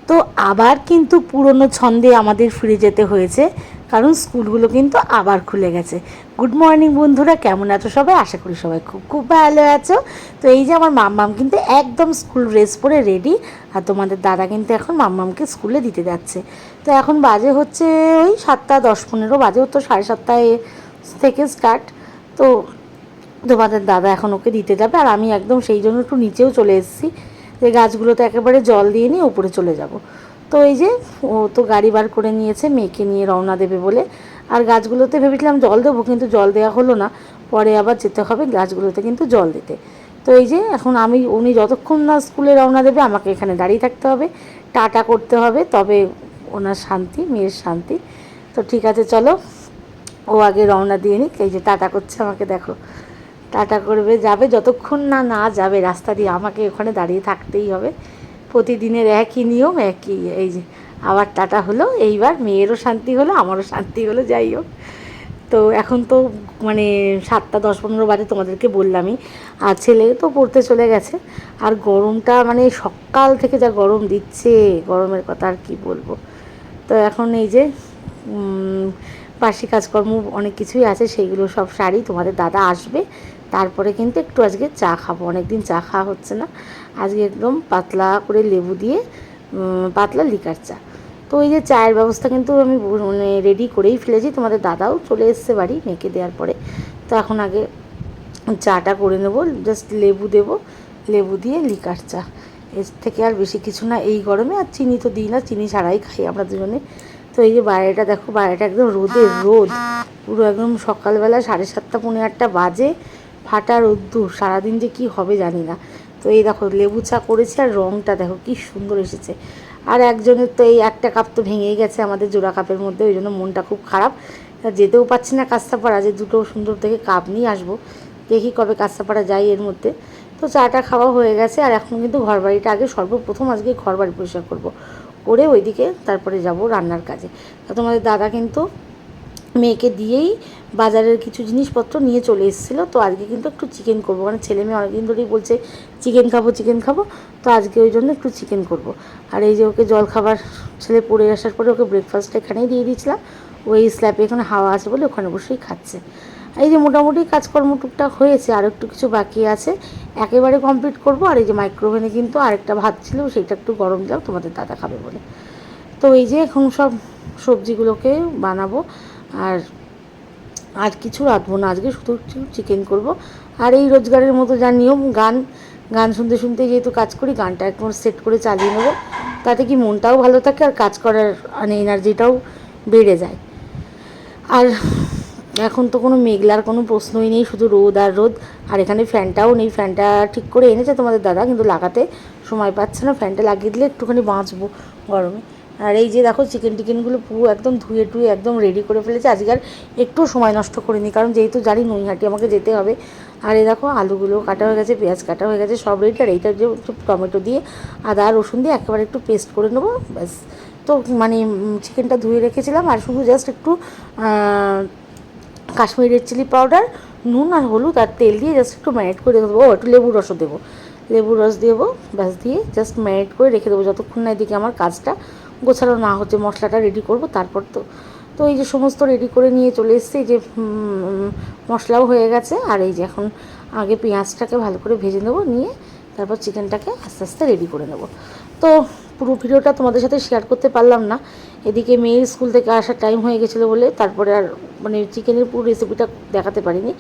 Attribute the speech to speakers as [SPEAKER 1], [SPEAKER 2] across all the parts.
[SPEAKER 1] তো আবার কিন্তু পুরনো ছন্দে আমাদের ফিরে যেতে হয়েছে, কারণ স্কুলগুলো কিন্তু আবার খুলে গেছে। গুড মর্নিং বন্ধুরা, কেমন আছো সবাই? আশা করি সবাই খুব খুব ভালো আছো। তো এই যে আমার মাম্মাম কিন্তু একদম স্কুল ড্রেস পরে রেডি, আর তোমাদের দাদা কিন্তু এখন মাম্মামকে স্কুলে দিতে যাচ্ছে। তো এখন বাজে হচ্ছে ওই 7:10-15 বাজে, তো 7:30 থেকে স্টার্ট। তো তোমাদের দাদা এখন ওকে দিতে যাবে, আর আমি একদম সেই জন্য একটু নিচেও চলে এসেছি, যে গাছগুলোতে একেবারে জল দিয়ে নিয়ে উপরে চলে যাব। তো এই যে ও তো গাড়ি বার করে নিয়েছে মেয়েকে নিয়ে রওনা দেবে বলে। আর গাছগুলোতে ভেবেছিলাম জল দেবো, কিন্তু জল দেওয়া হলো না, পরে আবার যেতে হবে গাছগুলোতে কিন্তু জল দিতে। তো এই যে এখন উনি যতক্ষণ না স্কুলে রওনা দেবে আমাকে এখানে দাঁড়িয়ে থাকতে হবে, টাটা করতে হবে, তবে ওনার শান্তি, মেয়ের শান্তি। তো ঠিক আছে, চলো ও আগে রওনা দিয়ে নিক। এই যে টাটা করছে আমাকে, দেখো টাটা করবে, যাবে, যতক্ষণ না না যাবে রাস্তা দিয়ে আমাকে ওখানে দাঁড়িয়ে থাকতেই হবে। প্রতিদিনের একই নিয়ম, একই। এই যে আবার টাটা হলো, এইবার মেয়েরও শান্তি হলো, আমারও শান্তি হলো। যাই হোক, তো এখন তো মানে 7:10-15 বাজে, তোমাদেরকে বললামই। আর ছেলে তো পড়তে চলে গেছে। আর গরমটা মানে সকাল থেকে যা গরম দিচ্ছে, গরমের কথা আর কি বলবো। তো এখন এই যে বাসি কাজকর্ম অনেক কিছুই আছে, সেইগুলো সব সারি। তোমাদের দাদা আসবে, তারপরে কিন্তু একটু আজকে চা খাবো, অনেক দিন চা খাওয়া হচ্ছে না। আজকে একদম পাতলা করে লেবু দিয়ে পাতলা লিকার চা। তো ওই যে চায়ের ব্যবস্থা কিন্তু আমি মানে রেডি করেই ফেলেছি। তোমাদের দাদাও চলে এসছে বাড়ি মেয়েকে দেওয়ার পরে। তো এখন আগে চাটা করে নেবো, জাস্ট লেবু দেবো, লেবু দিয়ে লিকার চা, এর থেকে আর বেশি কিছু না এই গরমে। আর চিনি তো দিই না, চিনি ছাড়াই খাই আমরা দুজনে। তো এই যে বাইরেটা দেখো, বাইরেটা একদম রোদের রোদ, পুরো একদম সকালবেলা 7:30-8:30 বাজে, ফাটা রোদ্দুর। সারাদিন যে কী হবে জানি না। তো এই দেখো লেবু চা করেছি, আর রঙটা দেখো কী সুন্দর এসেছে। আর একজনের তো এই একটা কাপ তো ভেঙেই গেছে আমাদের জোড়া কাপের মধ্যে, ওই জন্য মনটা খুব খারাপ। যেতেও পারছি না কাস্তাপাড়া, যে দুটো সুন্দর থেকে কাপ নিয়ে আসবো, দেখি কবে কাস্তাপাড়া যাই এর মধ্যে। তো চাটা খাওয়া হয়ে গেছে, আর এখন কিন্তু ঘরবাড়িটা আগে সর্বপ্রথম আজকে ঘরবাড়ি পরিষ্কার করব, করে ওইদিকে তারপরে যাব রান্নার কাজে। তো তোমাদের দাদা কিন্তু মেয়েকে দিয়েই বাজারের কিছু জিনিসপত্র নিয়ে চলে এসেছিলো। তো আজকে কিন্তু একটু চিকেন করবো, মানে ছেলে মেয়ে অনেকদিন ধরেই বলছে চিকেন খাবো চিকেন খাবো, তো আজকে ওই জন্য একটু চিকেন করব। আর এই যে ওকে জলখাবার, ছেলে পড়ে আসার পরে ওকে ব্রেকফাস্টটা এখানেই দিয়ে দিয়েছিলাম, ওই স্ল্যাবে এখানে হাওয়া আছে বলে ওখানে বসেই খাচ্ছে। এই যে মোটামুটি কাজকর্ম টুকটাক হয়েছে, আর একটু কিছু বাকি আছে, একেবারে কমপ্লিট করব। আর এই যে মাইক্রোওভেনে কিন্তু আরেকটা ভাত ছিল, সেইটা একটু গরম যাও, তোমাদের দাদা খাবে বলে। তো এই যে এখন সব সবজিগুলোকে বানাবো, আর আর কিছু রাঁধবো না আজকে, শুধু চিকেন করব। আর এই রোজগারের মতো যা নিয়ম, গান গান শুনতে শুনতে যেহেতু কাজ করি, গানটা একদম সেট করে চালিয়ে নেবো, তাতে কি মনটাও ভালো থাকে, আর কাজ করার মানে এনার্জিটাও বেড়ে যায়। আর এখন তো কোনো মেঘলার কোনো প্রশ্নই নেই, শুধু রোদ আর রোদ। আর এখানে ফ্যানটাও নেই, ফ্যানটা ঠিক করে এনেছে তোমাদের দাদা, কিন্তু লাগাতে সময় পাচ্ছে না। ফ্যানটা লাগিয়ে দিলে একটুখানি বাঁচবো গরমে। আর এই যে দেখো চিকেন টিকেনগুলো পুরো একদম ধুয়ে টুয়ে একদম রেডি করে ফেলেছে। আজকে আর একটু সময় নষ্ট করিনি, কারণ যেহেতু জানি নৈহাটি আমাকে যেতে হবে। আর এই দেখো আলুগুলো কাটা হয়ে গেছে, পেঁয়াজ কাটা হয়ে গেছে, সব রেডি। আর এইটা যে টমেটো দিয়ে আদা রসুন দিয়ে একেবারে একটু পেস্ট করে নেবো, ব্যাস। তো মানে চিকেনটা ধুয়ে রেখেছিলাম, আর শুধু জাস্ট একটু কাশ্মীরি রেড চিলি পাউডার, নুন আর হলুদ আর তেল দিয়ে জাস্ট একটু ম্যারিনেট করে রেখে দেবো। একটু লেবুর রসও দেবো, লেবুর রস দেবো, ব্যাস, দিয়ে জাস্ট ম্যারিনেট করে রেখে দেবো যতক্ষণ না এদিকে আমার কাজটা গোছানো না হচ্ছে, মশলাটা রেডি করব তারপর। তো তো এই যে সমস্ত রেডি করে নিয়ে চলে এসেছি, এই যে মশলাও হয়ে গেছে। আর এই যে এখন আগে পেঁয়াজটাকে ভালো করে ভেজে নেবো, নিয়ে তারপর চিকেনটাকে আস্তে আস্তে রেডি করে নেব। তো পুরো ভিডিওটা তোমাদের সাথে শেয়ার করতে পারলাম না, এদিকে মেয়ের স্কুল থেকে আসার টাইম হয়ে গেছিলো বলে, তারপরে আর মানে চিকেনের পুরো রেসিপিটা দেখাতে পারিনি।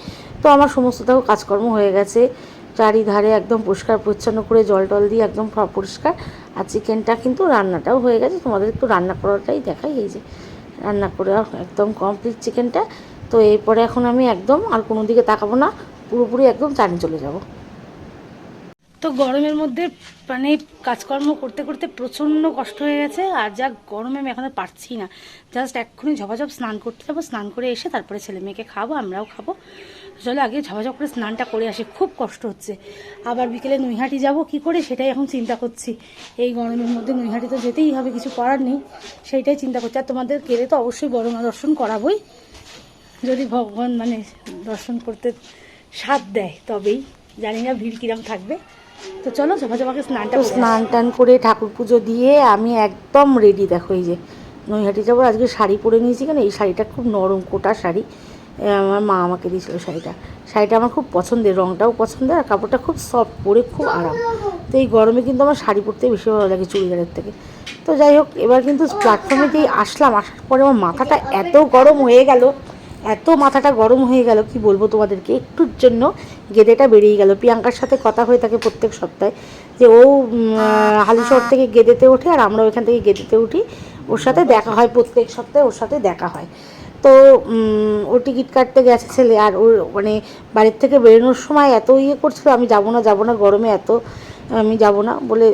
[SPEAKER 1] তো আমার সমস্তটাও কাজকর্ম হয়ে গেছে, চারিধারে একদম পরিষ্কার পরিচ্ছন্ন করে জল টল দিয়ে একদম পরিষ্কার। আর চিকেনটা কিন্তু রান্নাটাও হয়ে গেছে, তোমাদের একটু রান্না করাটাই দেখাই। এই যে রান্না করে একদম কমপ্লিট চিকেনটা। তো এরপরে এখন আমি একদম আর কোনো দিকে তাকাবো না, পুরোপুরি একদম চানে চলে যাব। তো গরমের মধ্যে মানে কাজকর্ম করতে করতে প্রচণ্ড কষ্ট হয়ে গেছে, আর যা গরমে আমি এখন পারছি না। জাস্ট এক্ষুনি ঝপাঝপ স্নান করতে যাবো, স্নান করে এসে তারপরে ছেলে মেয়েকে খাবো, আমরাও খাবো। চলো আগে ঝপাঝপ করে স্নানটা করে আসি, খুব কষ্ট হচ্ছে। আবার বিকেলে নৈহাটি যাব কি করে সেটাই এখন চিন্তা করছি। এই গরমের মধ্যে নৈহাটি তো যেতেই হবে, কিছু করার নেই, সেইটাই চিন্তা করছি। আর তোমাদের গেলে তো অবশ্যই বড়মা দর্শন করাবোই, যদি ভগবান মানে দর্শন করতে সাথ দেয় তবেই। জানি না ভিড় কিরম থাকবে, তো চলো ঝপাঝপাকে স্নান টান করে ঠাকুর পুজো দিয়ে আমি একদম রেডি। দেখো এই যে নৈহাটি যাবো, আজকে শাড়ি পরে নিয়েছি কেন, এই শাড়িটা খুব নরম কোটা শাড়ি, আমার মা আমাকে দিয়েছিলো শাড়িটা আমার খুব পছন্দের, রঙটাও পছন্দের আর কাপড়টা খুব সফট, পরে খুব আরাম। তো এই গরমে কিন্তু আমার শাড়ি পরতেই বেশি ভালো লাগে চুড়িদারের থেকে। তো যাই হোক, এবার কিন্তু প্ল্যাটফর্মে যেই আসার পরে আমার মাথাটা এত গরম হয়ে গেল, এত মাথাটা গরম হয়ে গেল কি বলবো তোমাদেরকে। একটুর জন্য গেদেটা বেরিয়ে গেল। প্রিয়াঙ্কার সাথে কথা হয়ে থাকে প্রত্যেক সপ্তাহে যে ও হালিশহর থেকে গেদেতে ওঠে আর আমরা ওইখান থেকে গেদেতে উঠি, ওর সাথে দেখা হয় প্রত্যেক সপ্তাহে, ওর সাথে দেখা হয়। তো ও টিকিট কাটতে গেছে ছেলে, আর ওর মানে বাড়ির থেকে বেরোনোর সময় এত করছিল আমি যাবো না গরমে, এত আমি যাব না বলে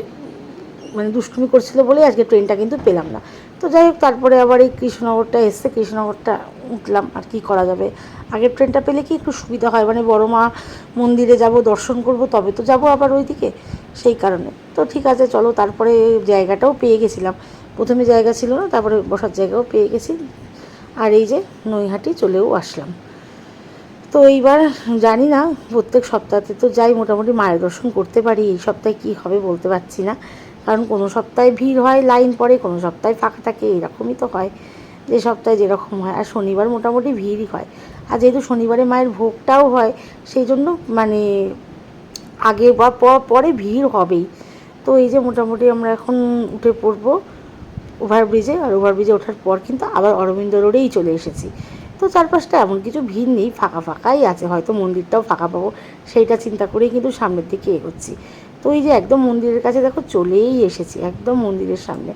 [SPEAKER 1] মানে দুষ্টুমি করছিল বলেই আজকে ট্রেনটা কিন্তু পেলাম না। তো যাই হোক, তারপরে আবার এই কৃষ্ণনগরটা এসছে, কৃষ্ণনগরটা উঠলাম, আর কি করা যাবে। আগের ট্রেনটা পেলে কি একটু সুবিধা হয়, মানে বড় মা মন্দিরে যাব, দর্শন করব, তবে তো যাব আবার ওইদিকে, সেই কারণে। তো ঠিক আছে চলো, তারপরে জায়গাটাও পেয়ে গেছিলাম, প্রথমে জায়গা ছিল না, তারপরে বসার জায়গাও পেয়ে গেছি। আর এই যে নৈহাটি চলেও আসলাম। তো এইবার জানি না, প্রত্যেক সপ্তাহে তো যাই, মোটামুটি মায়ের দর্শন করতে পারি। এই সপ্তাহে কী হবে বলতে পারছি না, কারণ কোনো সপ্তাহে ভিড় হয়, লাইন পড়ে, কোনো সপ্তাহে ফাঁকা থাকে, এরকমই তো হয়, যে সপ্তাহে যেরকম হয়। আর শনিবার মোটামুটি ভিড়ই হয়, আর যেহেতু শনিবারে মায়ের ভোগটাও হয়, সেই জন্য মানে আগে বা পরে ভিড় হবেই। তো এই যে মোটামুটি আমরা এখন উঠে পড়বো ওভারব্রিজে, আর ওভারব্রিজে ওঠার পর কিন্তু আবার অরবিন্দ রোডেই চলে এসেছি। তো চারপাশটা এমন কিছু ভিড় নেই, ফাঁকা ফাঁকাই আছে, হয়তো মন্দিরটাও ফাঁকা পাবো সেইটা চিন্তা করেই কিন্তু সামনের দিকে এগোচ্ছি। তো এই যে একদম মন্দিরের কাছে দেখো চলেই এসেছি, একদম মন্দিরের সামনে।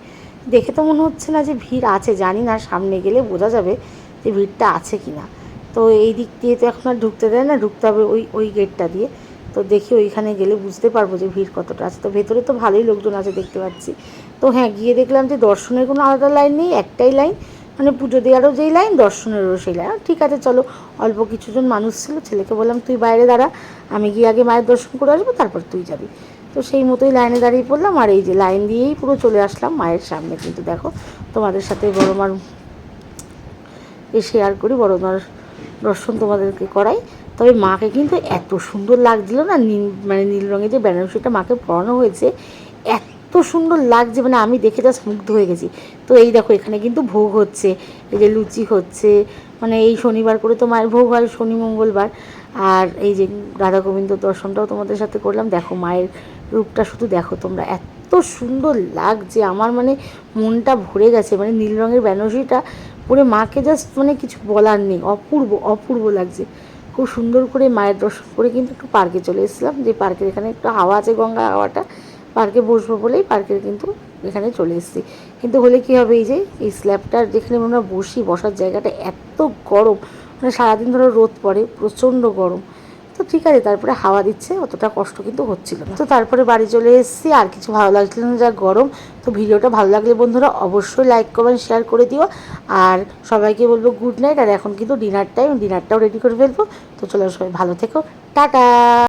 [SPEAKER 1] দেখে তো মনে হচ্ছে না যে ভিড় আছে, জানি না সামনে গেলে বোঝা যাবে যে ভিড়টা আছে কি না। তো এই দিক দিয়ে তো এখন আর ঢুকতে দেয় না, ঢুকতে হবে ওই গেটটা দিয়ে। তো দেখি ওইখানে গেলে বুঝতে পারবো যে ভিড় কতটা আছে। তো ভেতরে তো ভালোই লোকজন আছে দেখতে পাচ্ছি। তো হ্যাঁ, গিয়ে দেখলাম যে দর্শনের কোনো আলাদা লাইন নেই, একটাই লাইন, মানে পুজো দেওয়ারও যেই লাইন, দর্শনেরও সেই লাইন। ঠিক আছে চলো, অল্প কিছুজন মানুষ ছিল, ছেলেকে বললাম তুই বাইরে দাঁড়া, আমি গিয়ে আগে মায়ের দর্শন করে আসবো, তারপর তুই যাবি। তো সেই মতোই লাইনে দাঁড়িয়ে পড়লাম, আর এই যে লাইন দিয়েই পুরো চলে আসলাম মায়ের সামনে। কিন্তু দেখো তোমাদের সাথে বড় মার শেয়ার করি, বড় মার দর্শন তোমাদেরকে করাই। তবে মাকে কিন্তু এত সুন্দর লাগছিল না, মানে নীল রঙের যে বেনারসিটা মাকে পরানো হয়েছে, এত সুন্দর লাগছে, মানে আমি দেখে জাস্ট মুগ্ধ হয়ে গেছি। তো এই দেখো এখানে কিন্তু ভোগ হচ্ছে, এই যে লুচি হচ্ছে, মানে এই শনিবার করে তো মায়ের ভোগ হয়, শনি মঙ্গলবার। আর এই যে রাধা গোবিন্দ দর্শনটাও তোমাদের সাথে করলাম। দেখো মায়ের রূপটা শুধু দেখো তোমরা, এত সুন্দর লাগছে, আমার মানে মনটা ভরে গেছে। মানে নীল রঙের বেনারসিটা পরে মাকে জাস্ট মানে কিছু বলার নেই, অপূর্ব অপূর্ব লাগছে। খুব সুন্দর করে মায়ের দর্শন করে কিন্তু একটু পার্কে চলে এসেছিলাম, যে পার্কের এখানে একটু হাওয়া আছে, গঙ্গা হাওয়াটা, পার্কে বসবো বলেই পার্কের কিন্তু এখানে চলে এসেছি। কিন্তু হলে কী হবে, এই যে এই স্ল্যাবটার যেখানে আমরা বসার জায়গাটা এত গরম, মানে সারাদিন ধরে রোদ পড়ে, প্রচণ্ড গরম। তো ঠিক আছে, তারপরে হাওয়া দিচ্ছে, অতটা কষ্ট কিন্তু হচ্ছিল না। তো তারপরে বাড়ি চলে এসেছি, আর কিছু ভালো লাগছিল না, যা গরম। তো ভিডিওটা ভালো লাগলে বন্ধুরা অবশ্যই লাইক কমেন্ট শেয়ার করে দিও, আর সবাইকে বলবো গুড নাইট। আর এখন কিন্তু ডিনার টাইম, ডিনারটাও রেডি করে ফেলবো। তো চলো সবাই ভালো থেকো, টাটা।